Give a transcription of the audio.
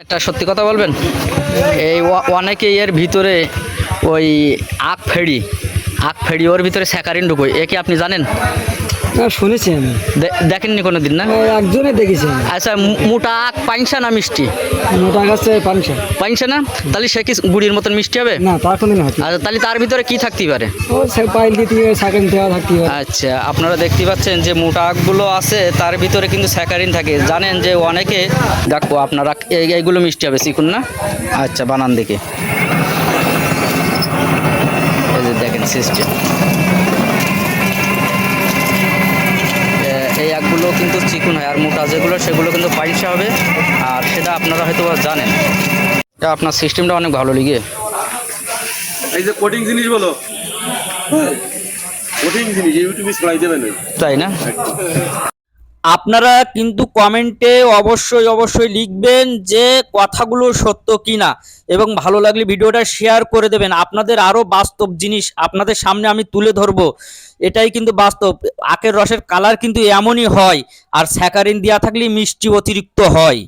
একটা সত্যি কথা বলবেন, এই অনেকে এর ভিতরে ওই আখ ফেড়ি ওর ভিতরে স্যাকারিন ঢুকোয়, এ কি আপনি জানেন? না, শুনেছি আমি। দেখেননি কোনো দিন না? একজনে দেখেছি আমি। আচ্ছা, মোটা আখ পাইনসা না মিষ্টি? মোটা গাছে পানসা। পাইনসা না? তাহলে সে কি গুড়ির মতন মিষ্টি হবে? না, তা কোনদিন হয়তো। আচ্ছা, তাহলে তার ভিতরে কি থাকতে পারে? ও সে পাইল দিতে সাকেন দেওয়া থাকতে পারে। আচ্ছা, আপনারা দেখতে পাচ্ছেন যে মোটা আখগুলো আছে তার ভিতরে কিন্তু স্যাকারিন থাকে। জানেন যে অনেকে দেখো আপনারা এইগুলো মিষ্টি হবে শিখুন না। আচ্ছা, বানান দেখে এই যে দেখেন সিস্টেম, এই আখগুলো কিন্তু চিকুন হয়, আর মোটা যেগুলো সেগুলো কিন্তু পাইসা হবে। আর সেটা আপনারা হয়তো জানেন। এটা আপনার সিস্টেমটা অনেক ভালো লিগে। এই যে কোটিং জিনিস বলো, কোটিং জিনিস ইউটিউবে ছড়াই দেবেন। তাই না? আপনারা কিন্তু কমেন্টে অবশ্যই লিখবেন যে কথাগুলো সত্য কিনা, এবং ভালো লাগলে ভিডিওটা শেয়ার করে দেবেন। আপনাদের আরও বাস্তব জিনিস আপনাদের সামনে আমি তুলে ধরবো, এটাই কিন্তু বাস্তব। আখের রসের কালার কিন্তু এমনই হয়, আর স্যাকারিন দেওয়া থাকলে মিষ্টি অতিরিক্ত হয়।